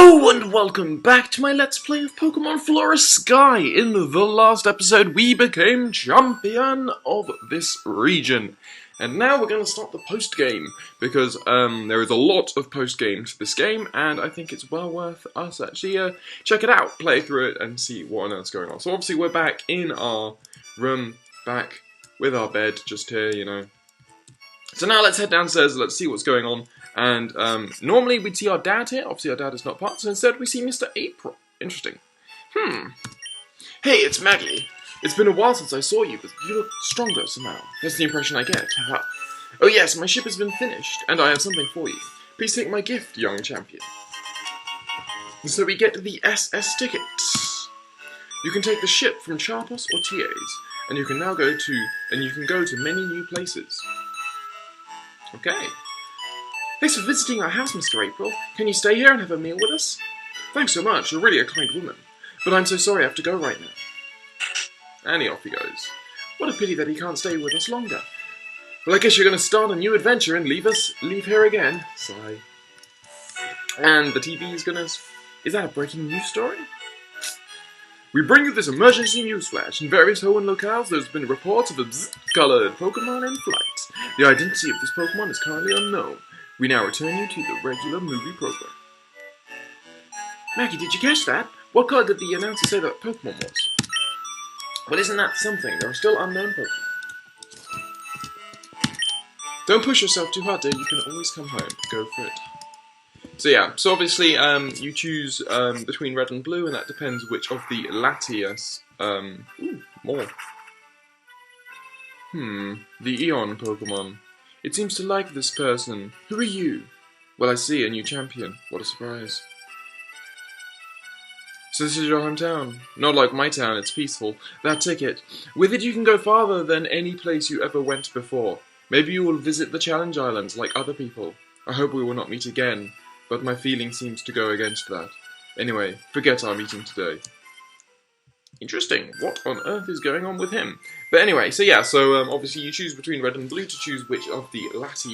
Hello and welcome back to my Let's Play of Pokemon Flora Sky. In the last episode we became champion of this region. And now we're going to start the post-game, because there is a lot of post-game to this game, and I think it's well worth us actually check it out, play through it, and see what on earth's going on. So obviously we're back in our room, back with our bed, just here, you know. So now let's head downstairs, let's see what's going on. And normally we'd see our dad here. Obviously our dad is not part, so instead we see Mr. April. Interesting. Hey, it's Maggie. It's been a while since I saw you, but you look stronger somehow. That's the impression I get. Oh yes, my ship has been finished, and I have something for you. Please take my gift, young champion. So we get the SS tickets. You can take the ship from Charpos or TAs, and you can now go to many new places. Okay. Thanks for visiting our house, Mr. April. Can you stay here and have a meal with us? Thanks so much, you're really a kind woman. But I'm so sorry I have to go right now. And off he goes. What a pity that he can't stay with us longer. Well, I guess you're going to start a new adventure and leave here again. Sigh. And the TV is gonna... Is that a breaking news story? We bring you this emergency news flash. In various Hoenn locales, there's been reports of a colored Pokemon in flight. The identity of this Pokemon is currently unknown. We now return you to the regular movie program. Maggie, did you catch that? What color did the announcer say that Pokemon was? Well, isn't that something? There are still unknown Pokemon. Don't push yourself too hard, dear. You can always come home. Go for it. So yeah, so obviously you choose between red and blue, and that depends which of the Latias. More. The Eon Pokemon. It seems to like this person. Who are you? Well, I see, a new champion. What a surprise. So this is your hometown. Not like my town, it's peaceful. That ticket. With it you can go farther than any place you ever went before. Maybe you will visit the Challenge Islands like other people. I hope we will not meet again, but my feeling seems to go against that. Anyway, forget our meeting today. Interesting. What on earth is going on with him? But anyway, so yeah, so obviously you choose between red and blue to choose which of the Latis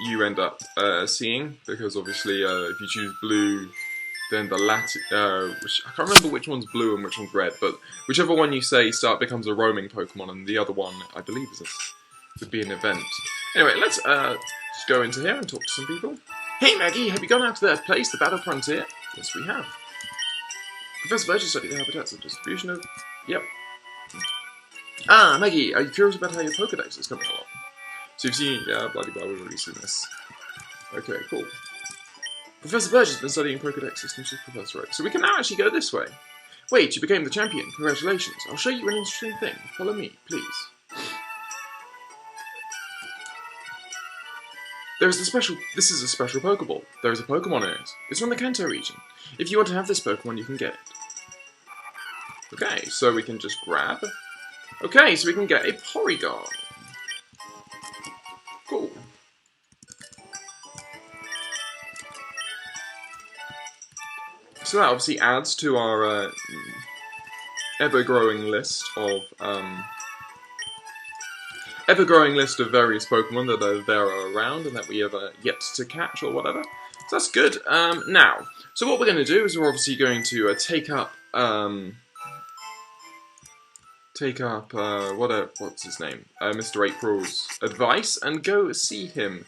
you end up seeing, because obviously if you choose blue, then the I can't remember which one's blue and which one's red, but whichever one you say becomes a roaming Pokemon, and the other one, I believe, would be an event. Anyway, let's just go into here and talk to some people. Hey Maggie, have you gone out to that place, the Battle Frontier? Yes, we have. Professor Birch has studied the habitats of distribution of... Yep. Ah, Maggie, are you curious about how your Pokedex is coming along? So you've seen... Yeah, bloody blah, we've already seen this. Okay, cool. Professor Birch has been studying Pokedex systems with Professor Oak, so we can now actually go this way. Wait, you became the champion. Congratulations. I'll show you an interesting thing. Follow me, please. This is a special Pokeball. There is a Pokemon in it. It's from the Kanto region. If you want to have this Pokemon, you can get it. Okay, so we can just grab. Okay, so we can get a Porygon. Cool. So that obviously adds to our ever-growing list of various Pokemon that are around and that we have yet to catch or whatever. So that's good. Now, so what we're going to do is we're obviously going to take up what's his name? Mr. April's advice and go see him.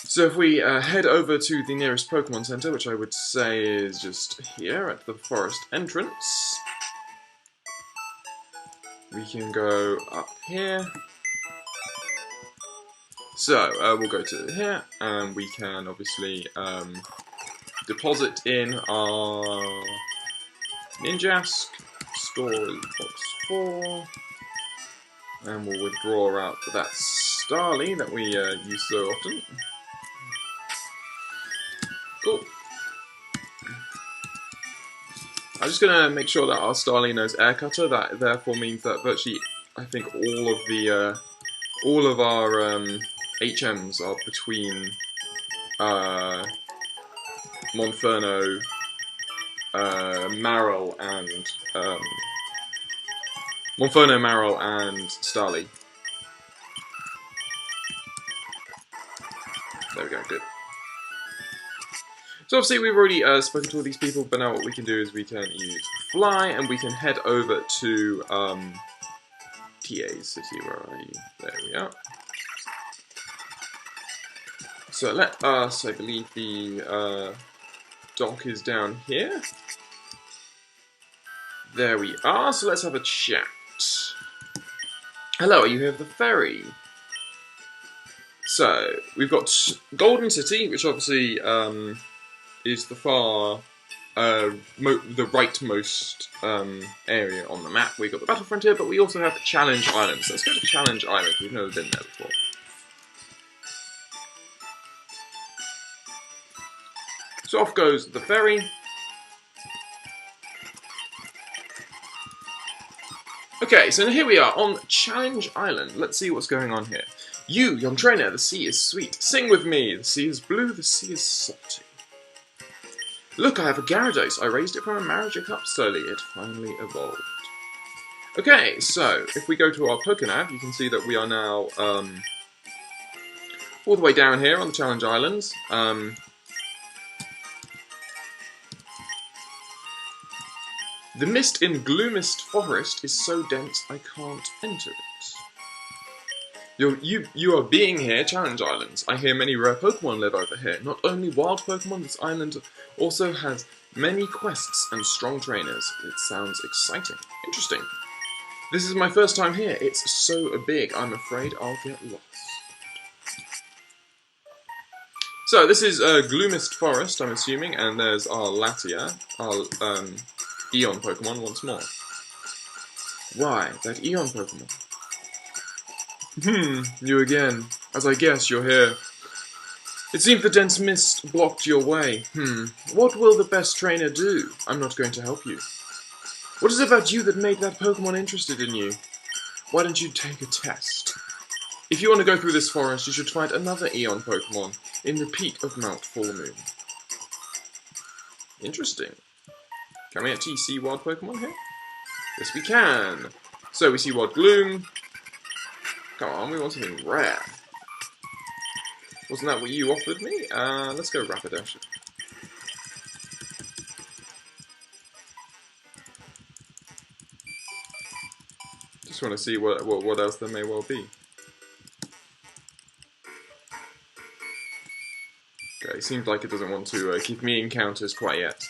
So if we head over to the nearest Pokemon Center, which I would say is just here at the forest entrance. We can go up here. So, we'll go to here, and we can obviously deposit in our Ninjask, store box 4, and we'll withdraw out that Starly that we use so often. Cool. I'm just going to make sure that our Starly knows Air Cutter. That therefore means that virtually, I think all of our HMs are between Monferno, Marill, and Starly. There we go, good. So obviously we've already spoken to all these people, but now what we can do is we can use fly, and we can head over to TA's city. Where are you? There we are. So let us, I believe the dock is down here. There we are, so let's have a chat. Hello, are you here for the ferry? So, we've got Golden City, which obviously is the the rightmost area on the map. We've got the Battlefront here, but we also have the Challenge Island. So let's go to Challenge Island. We've never been there before. So off goes the ferry. Okay, so here we are on Challenge Island. Let's see what's going on here. You, young trainer, the sea is sweet. Sing with me. The sea is blue, the sea is salty. Look, I have a Gyarados. I raised it from a Marriage cup slowly. It finally evolved. Okay, so if we go to our Pokénav, you can see that we are now all the way down here on the Challenge Islands. The mist in Gloomist Forest is so dense I can't enter it. You are being here, Challenge Islands. I hear many rare Pokemon live over here. Not only wild Pokemon, this island also has many quests and strong trainers. It sounds exciting. Interesting. This is my first time here. It's so big, I'm afraid I'll get lost. So this is Gloomist Forest, I'm assuming, and there's our Latias, our Eon Pokemon once more. Why, that Eon Pokemon? You again. As I guess, you're here. It seems the dense mist blocked your way. What will the best trainer do? I'm not going to help you. What is it about you that made that Pokemon interested in you? Why don't you take a test? If you want to go through this forest, you should find another Eon Pokemon in the peak of Mount Full Moon. Interesting. Can we actually see wild Pokemon here? Yes, we can. So we see Wild Gloom. Come on, we want something rare. Wasn't that what you offered me? Let's go Rapidash. Just want to see what else there may well be. Okay, seems like it doesn't want to give me encounters quite yet.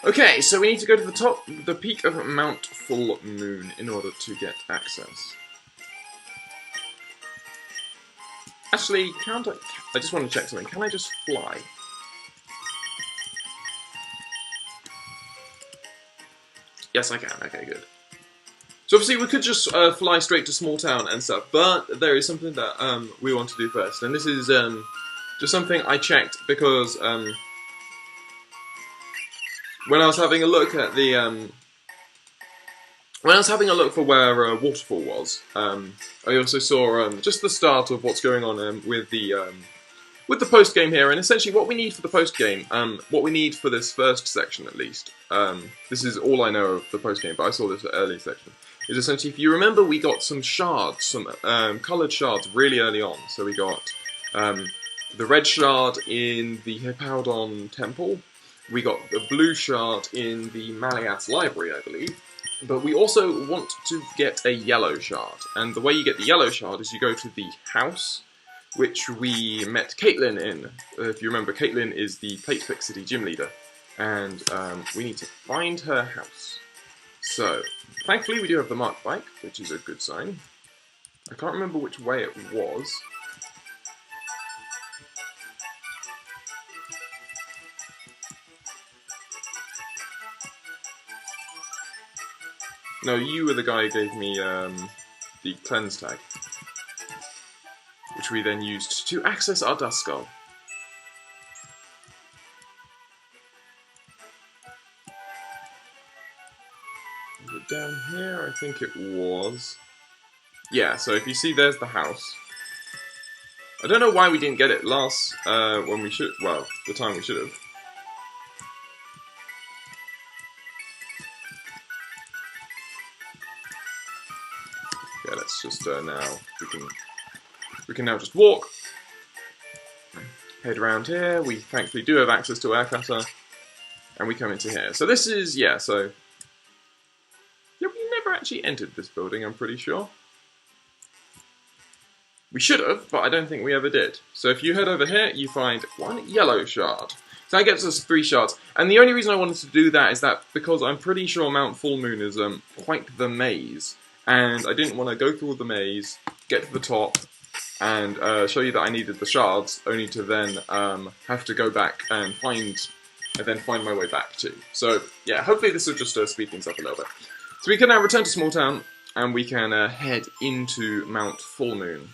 Okay, so we need to go to the peak of Mount Full Moon in order to get access. Actually, can't I just want to check something. Can I just fly? Yes, I can. Okay, good. So obviously we could just fly straight to Small Town and stuff, but there is something that we want to do first, and this is just something I checked because when I was having a look at the when I was having a look for where Waterfall was, I also saw just the start of what's going on with the post game here, and essentially what we need for the post game, what we need for this first section at least. This is all I know of the post game, but I saw this early section. Is essentially, if you remember, we got some shards, some coloured shards really early on. So we got the red shard in the Hippowdon Temple. We got the blue shard in the Malia's Library, I believe. But we also want to get a yellow shard. And the way you get the yellow shard is you go to the house, which we met Caitlin in. If you remember, Caitlin is the Platefix City gym leader. And we need to find her house. So, thankfully we do have the marked bike, which is a good sign. I can't remember which way it was. No, you were the guy who gave me the cleanse tag, which we then used to access our Duskull. Is it down here? I think it was. Yeah, so if you see, there's the house. I don't know why we didn't get it last, when we should, well, the time we should have. Yeah, let's just now we can now just walk. head around here. We thankfully do have access to air cutter, and we come into here. So this is, yeah, so... Yeah, we never actually entered this building, I'm pretty sure. We should have, but I don't think we ever did. So if you head over here, you find one yellow shard. So that gets us 3 shards. And the only reason I wanted to do that is that because I'm pretty sure Mount Full Moon is quite the maze. And I didn't want to go through all the maze, get to the top, and show you that I needed the shards, only to then have to go back and then find my way back too. So yeah, hopefully this will just speed things up a little bit. So we can now return to Small Town, and we can head into Mount Full Moon.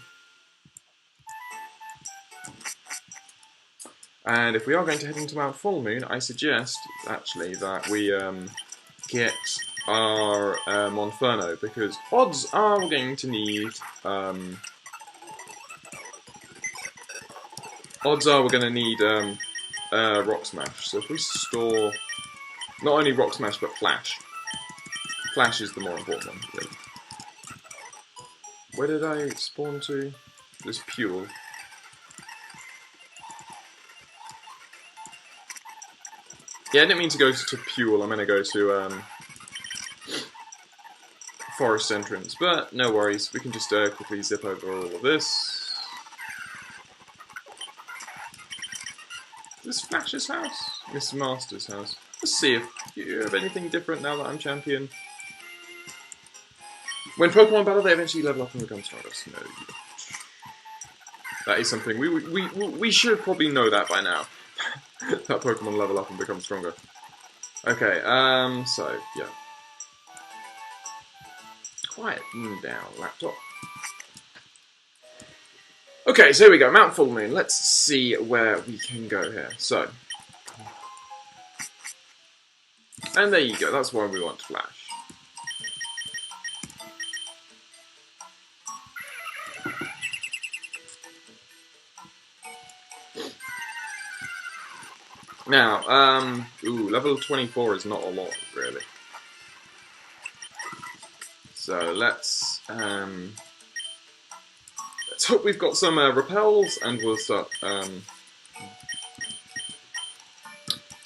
And if we are going to head into Mount Full Moon, I suggest, actually, that we get our Monferno, because odds are we're going to need... Rock Smash. So if we store... Not only Rock Smash, but Flash. Flash is the more important one, really. Where did I spawn to? This Puel. Yeah, I didn't mean to go to Puel, I'm gonna go to Forest Entrance, but no worries, we can just quickly zip over all of this. Is this Flash's house? Miss Master's house. Let's see if you have anything different now that I'm champion. When Pokemon battle, they eventually level up and become stronger. No, you don't. That is something we should probably know that by now. That Pokemon level up and become stronger. Okay, so, yeah. Quiet down, laptop. Okay, so here we go, Mount Full Moon. Let's see where we can go here. So. And there you go, that's where we want to flash. Now, level 24 is not a lot, really. So let's hope we've got some repels, and we'll start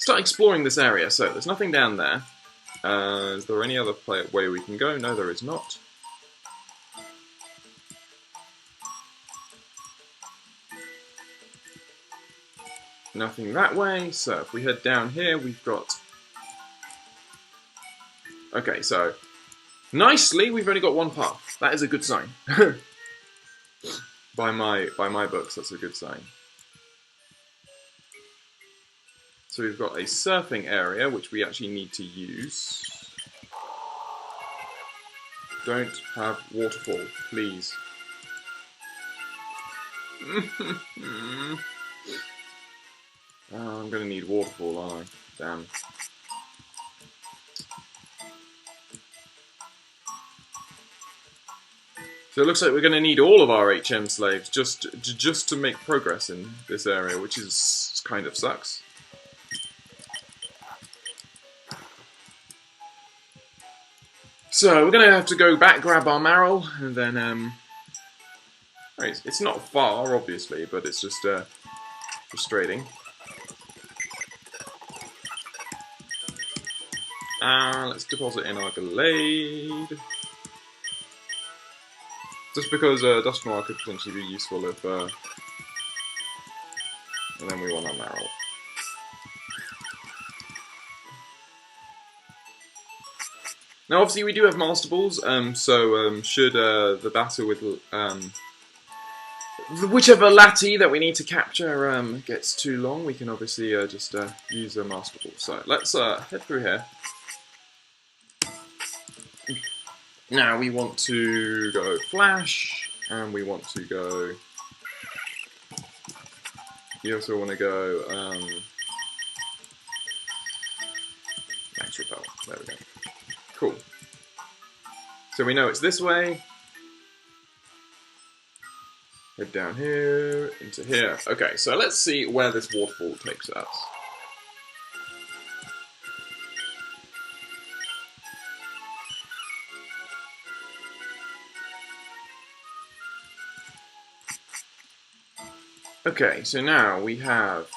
exploring this area. So there's nothing down there. Is there any other way we can go? No, there is not. Nothing that way, so if we head down here, we've got... Okay, so... Nicely, we've only got one path. That is a good sign. by my books, that's a good sign. So we've got a surfing area, which we actually need to use. Don't have waterfall, please. Oh, I'm going to need waterfall, aren't I? Damn. So it looks like we're going to need all of our HM slaves just to make progress in this area, which is kind of sucks. So we're going to have to go back, grab our Marrow, and then it's not far, obviously, but it's just frustrating. Let's deposit in our Glade. Just because Dust Noir could potentially be useful if... and then we want our Marrow. Now obviously we do have Master Balls, so should the battle with... whichever Lati that we need to capture gets too long, we can obviously just use a Master Ball. So let's head through here. Now we want to go Flash, and we want to go... You also want to go Max Repel. There we go. Cool. So we know it's this way. Head down here, into here. Okay, so let's see where this waterfall takes us. Okay, so now we have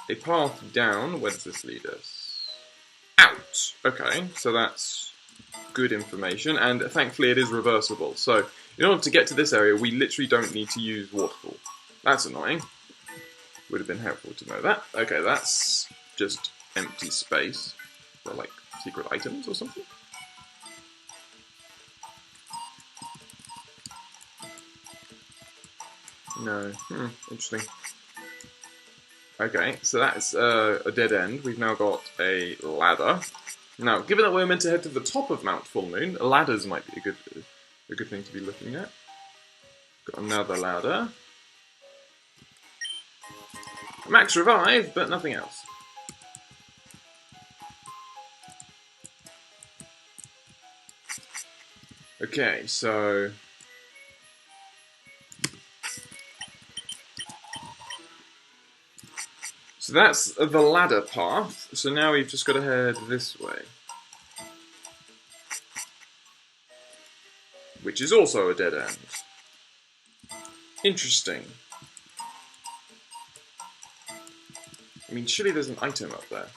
a path down. Where does this lead us? Out! Okay, so that's good information, and thankfully it is reversible. So, in order to get to this area, we literally don't need to use waterfall. That's annoying. Would have been helpful to know that. Okay, that's just empty space. For, like, secret items or something? No. Interesting. Okay, so that's a dead end. We've now got a ladder. Now, given that we're meant to head to the top of Mount Full Moon, ladders might be a good thing to be looking at. Got another ladder. Max revive, but nothing else. Okay, so that's the ladder path. So now we've just got to head this way. Which is also a dead end. Interesting. I mean, surely there's an item up there.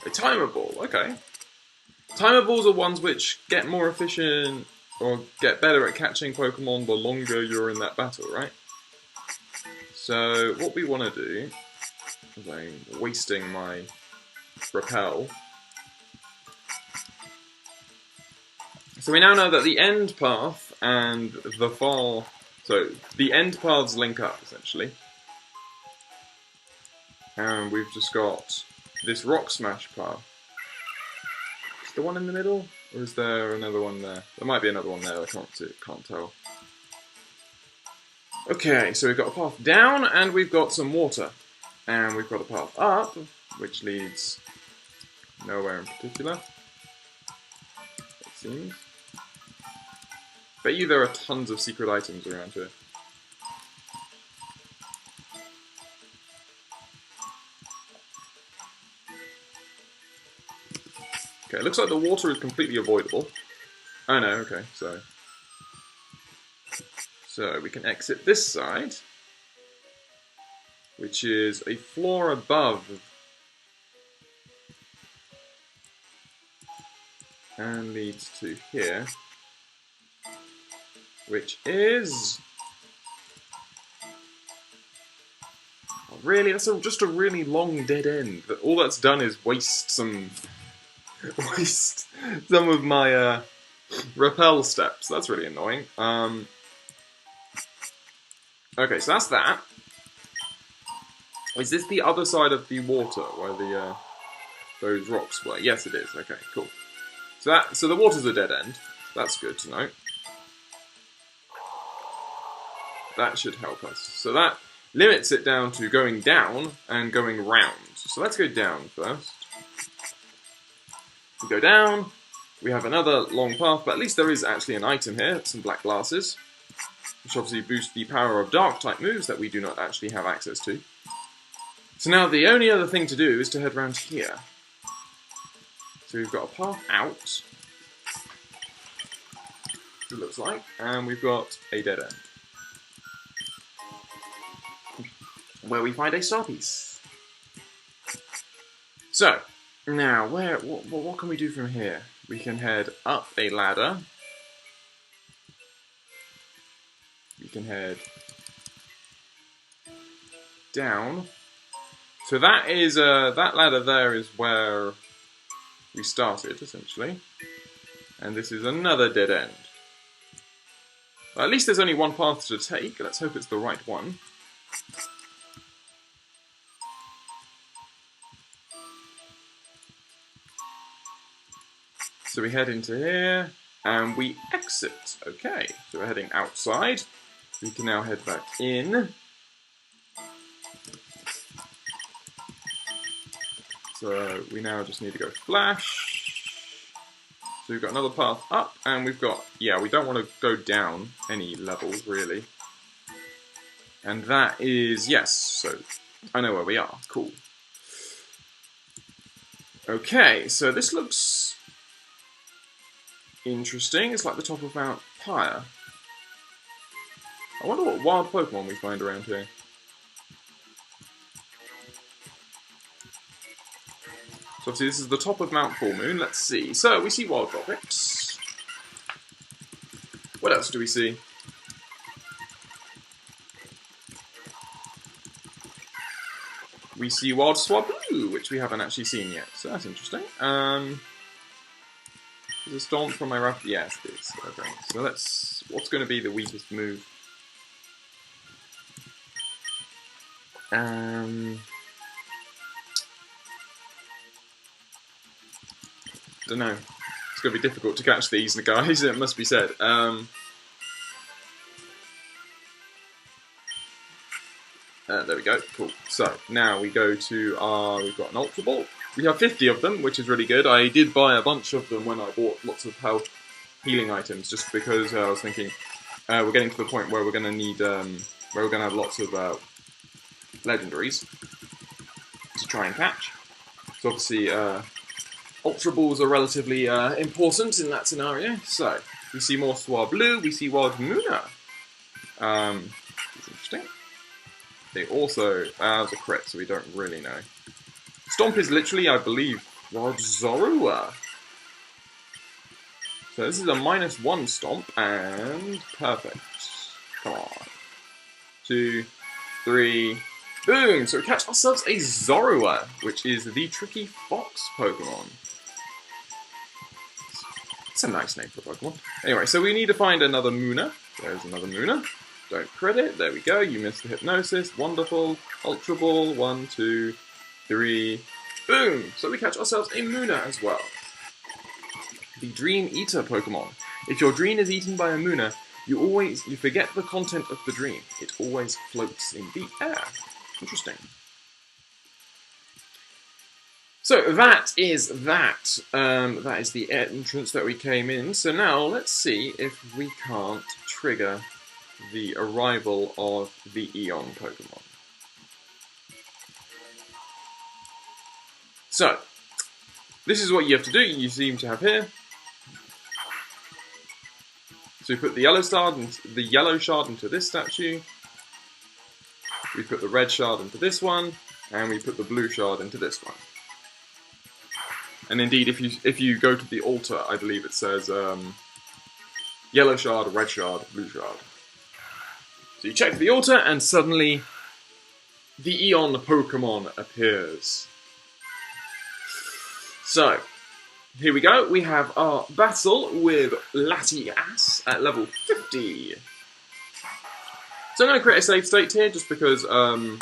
A timer ball, okay. Timer balls are ones which get more efficient or get better at catching Pokemon the longer you're in that battle, right? So what we want to do, is I'm wasting my repel. So we now know that the end path and the far, so the end paths link up essentially. And we've just got this rock smash path. Is the one in the middle? Or is there another one there? There might be another one there, I can't tell. Okay, so we've got a path down, and we've got some water. And we've got a path up, which leads nowhere in particular, it seems. Bet you there are tons of secret items around here. Okay, it looks like the water is completely avoidable. Oh no, okay, so we can exit this side, which is a floor above. And leads to here, which is... Oh, really? That's just a really long dead end. All that's done is waste some of my rappel steps. That's really annoying. Okay, so that's that. Is this the other side of the water where the those rocks were? Yes, it is. Okay, cool. So the water's a dead end. That's good to know. That should help us. So that limits it down to going down and going round. So let's go down first. We go down. We have another long path, but at least there is actually an item here. Some black glasses, which obviously boost the power of dark type moves that we do not actually have access to. So now the only other thing to do is to head round here. So we've got a path out, it looks like, and we've got a dead end, where we find a star piece. So, now, what can we do from here? We can head up a ladder. We can head down. So that is, that ladder there is where we started, essentially. And this is another dead end. Well, at least there's only one path to take. Let's hope it's the right one. So we head into here, and we exit. Okay, so we're heading outside. We can now head back in. So we now just need to go flash. So we've got another path up, and we've got, yeah, we don't want to go down any levels, really. And that is, yes, so I know where we are. Cool. Okay, so this looks interesting. It's like the top of Mount Pyre. I wonder what wild Pokemon we find around here. So obviously this is the top of Mount Full Moon. Let's see. So we see wild Vulpix. What else do we see? We see wild Swablu, which we haven't actually seen yet. So that's interesting. Is a Stomp from my rough? Yes, it is. Okay. So let's. What's going to be the weakest move? Don't know. It's going to be difficult to catch these guys, it must be said. There we go. Cool. So now we go to our. We've got an Ultra Ball. We have 50 of them, which is really good. I did buy a bunch of them when I bought lots of health healing items, just because I was thinking we're getting to the point where we're going to need, where we're going to have lots of legendaries to try and catch. So obviously, Ultra Balls are relatively important in that scenario. So we see more Swablu, we see Wild Munna. It's interesting. They also, as a crit, so we don't really know. Stomp is literally, I believe, Wild Zorua. So this is a -1 Stomp, and perfect. Come on. 2, 3, boom! So we catch ourselves a Zorua, which is the tricky fox Pokemon. It's a nice name for a Pokemon. Anyway, so we need to find another Munna. There's another Munna. Don't crit it. There we go. You missed the Hypnosis. Wonderful. Ultra Ball. 1, 2, 3. Boom! So we catch ourselves a Munna as well. The Dream Eater Pokemon. If your dream is eaten by a Munna, you forget the content of the dream. It always floats in the air. Interesting. So that is that. That is the entrance that we came in. So now let's see if we can't trigger the arrival of the Eon Pokemon. So this is what you have to do. You seem to have here. So we put the yellow shard into this statue. We put the red shard into this one, and we put the blue shard into this one. And indeed, if you go to the altar, I believe it says yellow shard, red shard, blue shard. So you check the altar, and suddenly the Eon Pokemon appears. So here we go. We have our battle with Latias at level 50. So I'm going to create a save state here, just because don't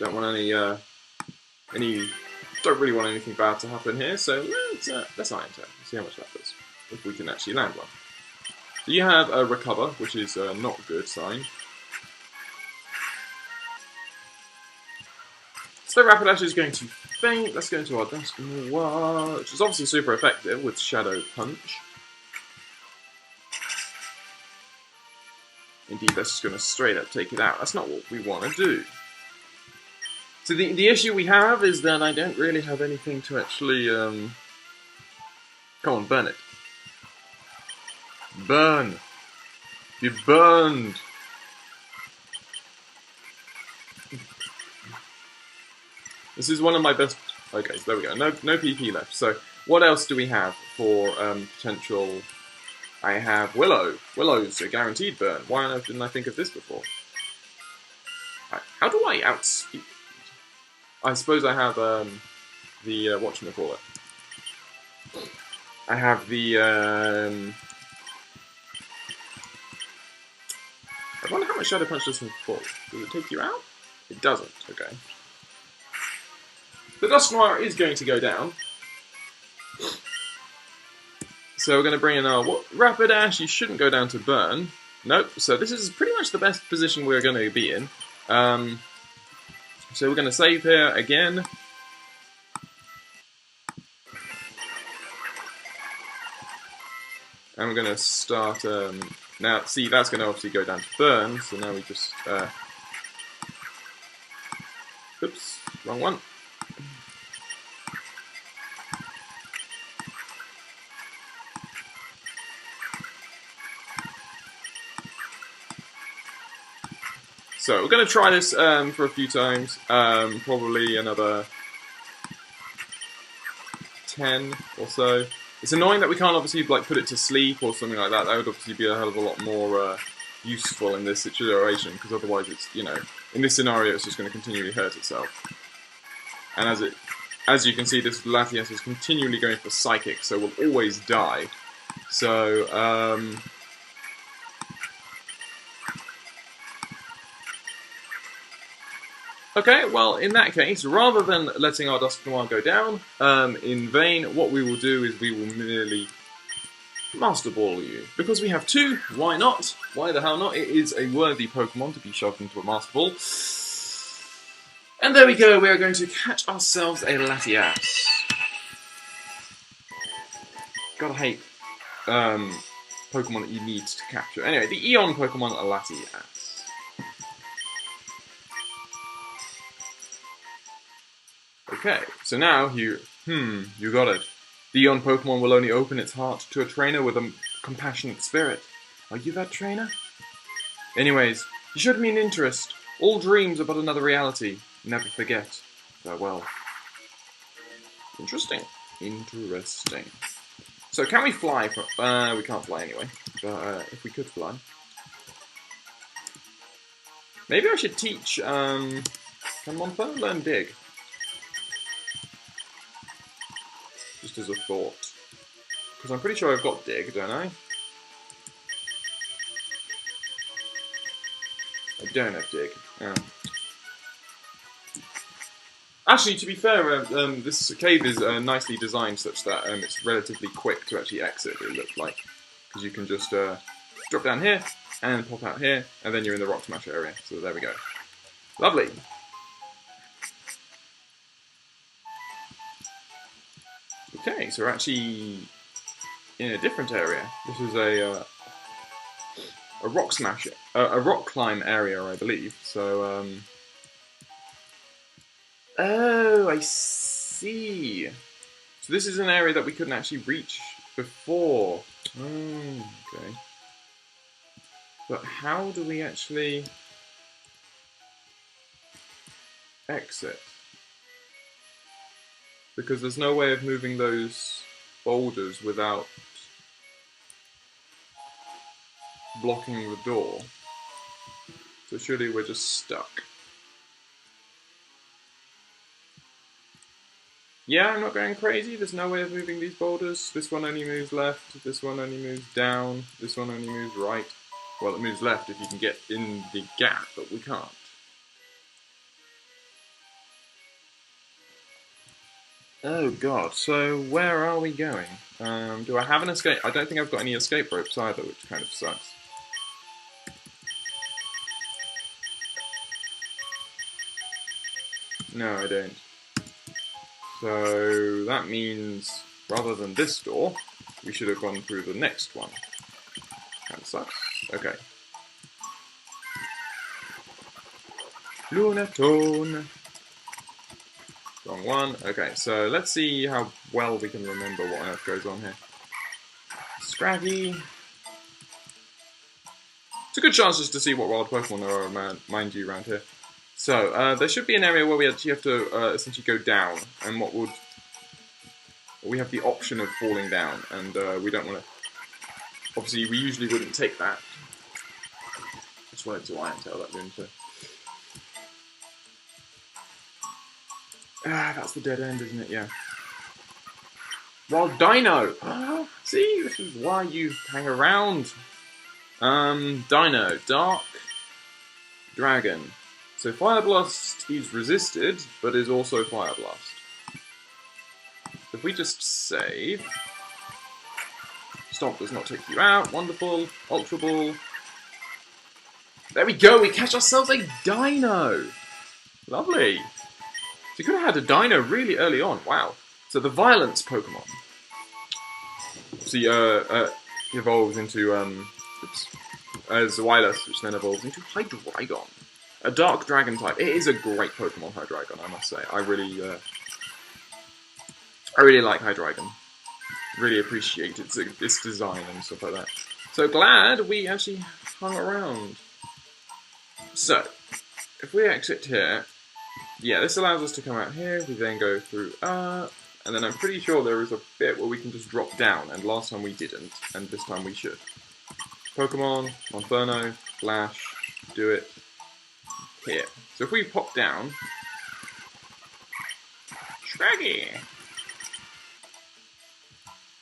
want don't really want anything bad to happen here. So let's iron tap. See how much that does. If we can actually land one. So you have a recover, which is not a good sign. So Rapidash is going to faint. Let's go into our Dusknoir, which is obviously super effective with Shadow Punch. Indeed, that's just going to straight up take it out. That's not what we want to do. So the issue we have is that I don't really have anything to actually... Come on, burn it. Burn. Be burned. This is one of my best... Okay, so there we go. No PP left. So what else do we have for potential... I have Willow. Willow's a guaranteed burn. Why on earth didn't I think of this before? How do I outspeed? I suppose I have the whatchamacallit. I have the I wonder how much Shadow Punch does from full. Does it take you out? It doesn't. Okay. The Dusknoir is going to go down. So we're going to bring in our Rapidash. You shouldn't go down to burn. Nope. So this is pretty much the best position we're going to be in. So we're going to save here again. And we're going to start... now, see, that's going to obviously go down to burn. So now we just... oops, wrong one. So we're going to try this for a few times, probably another 10 or so. It's annoying that we can't obviously like put it to sleep or something like that. That would obviously be a hell of a lot more useful in this situation, because otherwise it's, you know, in this scenario it's just going to continually hurt itself. And as you can see, this Latias is continually going for Psychic, so will always die. So, okay, well, in that case, rather than letting our Dusk Noir go down in vain, what we will do is we will merely Master Ball you. Because we have 2, why not? Why the hell not? It is a worthy Pokemon to be shoved into a Master Ball. And there we go, we are going to catch ourselves a Latias. Gotta hate Pokemon that you need to capture. Anyway, the Eon Pokemon are Latias. Okay, so now you got it. The Eon Pokemon will only open its heart to a trainer with a compassionate spirit. Are you that trainer? Anyways, you showed me an interest. All dreams are but another reality. Never forget. Farewell. Interesting. Interesting. So can we fly? We can't fly anyway. But if we could fly. Maybe I should teach, can Monfer learn Dig? Just as a thought. Because I'm pretty sure I've got Dig, don't I? I don't have Dig. Actually, to be fair, this cave is nicely designed such that it's relatively quick to actually exit, it looks like. Because you can just drop down here, and pop out here, and then you're in the Rock Smash area. So there we go. Lovely. Okay, so we're actually in a different area. This is a Rock Smash, a Rock Climb area, I believe. So, oh, I see. So this is an area that we couldn't actually reach before. Okay. But how do we actually exit? Because there's no way of moving those boulders without blocking the door. So surely we're just stuck. Yeah, I'm not going crazy. There's no way of moving these boulders. This one only moves left, this one only moves down, this one only moves right. Well, it moves left if you can get in the gap, but we can't. Oh god, so where are we going? Do I have an escape? I don't think I've got any escape ropes either, which kind of sucks. No, I don't. So that means, rather than this door, we should have gone through the next one. Kind of sucks. Okay. Lunatone. Wrong one. Okay, so let's see how well we can remember what on earth goes on here. Scraggy. It's a good chance just to see what wild Pokemon there are, mind you, around here. So, there should be an area where we actually have to essentially go down, and we have the option of falling down, and we don't want to. Obviously, we usually wouldn't take that. Just wanted to iron tail that into. That's the dead end, isn't it? Yeah. Wild Dino! See, this is why you hang around. Dino. Dark Dragon. So Fire Blast is resisted, but is also Fire Blast. If we just save... Stomp does not take you out. Wonderful. Ultra Ball. There we go, we catch ourselves a Dino! Lovely. So you could have had a Dino really early on. Wow. So the Violence Pokemon. See, evolves into, Zweilous, which then evolves into Hydreigon. A Dark Dragon type. It is a great Pokemon, Hydreigon, I must say. I really like Hydreigon. Really appreciate its design and stuff like that. So glad we actually hung around. So, if we exit here, yeah, this allows us to come out here. We then go through and then I'm pretty sure there is a bit where we can just drop down, and last time we didn't, and this time we should. Pokemon, Monferno, Flash, do it here. So if we pop down, Scraggy!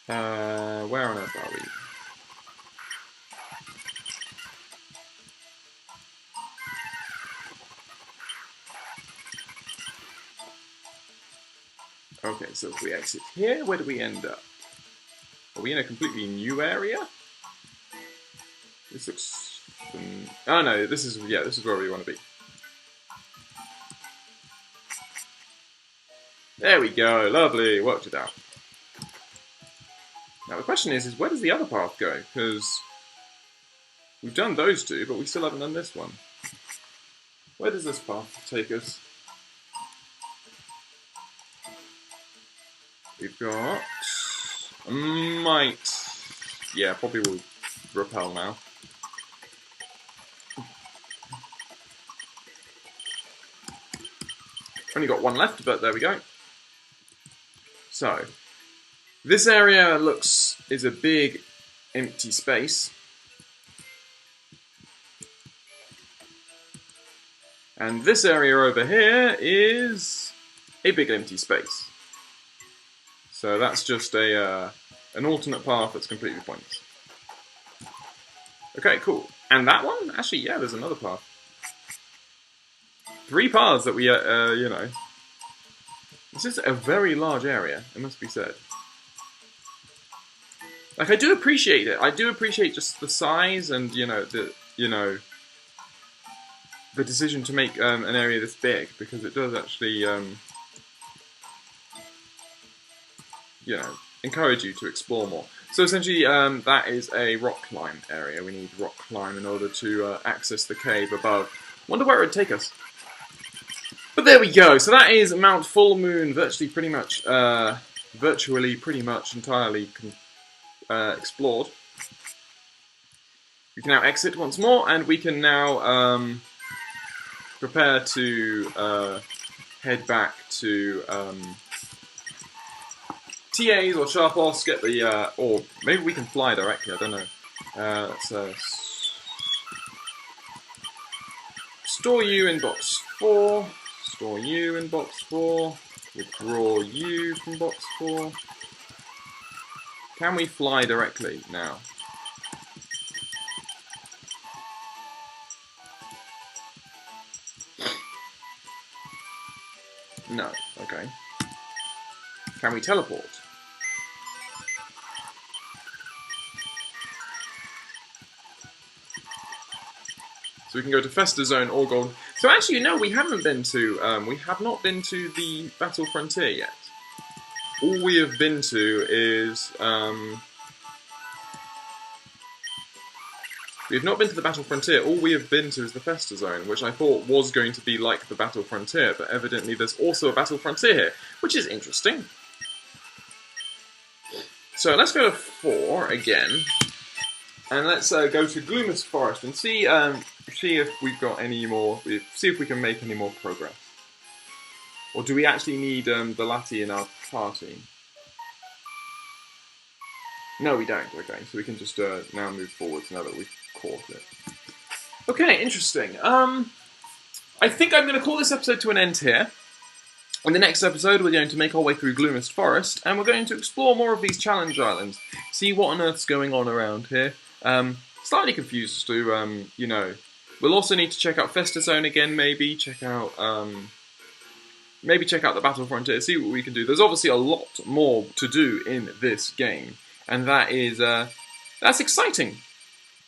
Where on earth are we? Okay, so if we exit here, where do we end up? Are we in a completely new area? This looks... oh no, this is where we want to be. There we go, lovely, worked it out. Now the question is where does the other path go? Because we've done those two, but we still haven't done this one. Where does this path take us? We've got... yeah, probably will repel now. Only got one left, but there we go. So, this area is a big empty space. And this area over here is a big empty space. So that's just an alternate path that's completely pointless. Okay, cool. And that one? Actually, yeah, there's another path. 3 paths that we, you know. This is a very large area, it must be said. Like, I do appreciate it. I do appreciate just the size and, the decision to make an area this big, because it does actually, encourage you to explore more. So essentially, that is a rock climb area. We need rock climb in order to access the cave above. Wonder where it would take us. But there we go. So that is Mount Full Moon, virtually pretty much entirely explored. We can now exit once more, and we can now prepare to head back to TAs or Sharpos, get the, or maybe we can fly directly, I don't know. Let's store you in box 4, store you in box 4, withdraw you from box 4. Can we fly directly now? No, okay. Can we teleport? So we can go to Festa Zone or Gold. So actually, no, we have not been to the Battle Frontier yet. All we have been to is, we have not been to the Battle Frontier. All we have been to is the Festa Zone, which I thought was going to be like the Battle Frontier, but evidently there's also a Battle Frontier here, which is interesting. So let's go to 4 again, and let's go to Gloomist Forest and see if we've got any more. See if we can make any more progress. Or do we actually need the Lati in our party? No, we don't. Okay, so we can just now move forwards now that we've caught it. Okay, interesting. I think I'm going to call this episode to an end here. In the next episode, we're going to make our way through Gloomist Forest, and we're going to explore more of these challenge islands, see what on earth's going on around here. Slightly confused as to, we'll also need to check out Festa Zone again, maybe check out the Battle Frontier, see what we can do. There's obviously a lot more to do in this game, and that is that's exciting.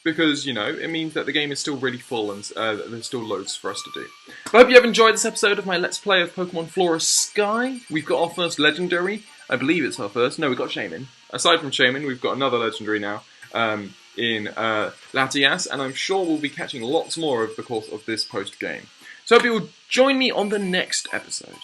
Because, it means that the game is still really full and there's still loads for us to do. I hope you have enjoyed this episode of my Let's Play of Pokemon Flora Sky. We've got our first Legendary. I believe it's our first. No, we've got Shaman. Aside from Shaman, we've got another Legendary now in Latias, and I'm sure we'll be catching lots more over the course of this post-game. So I hope you will join me on the next episode.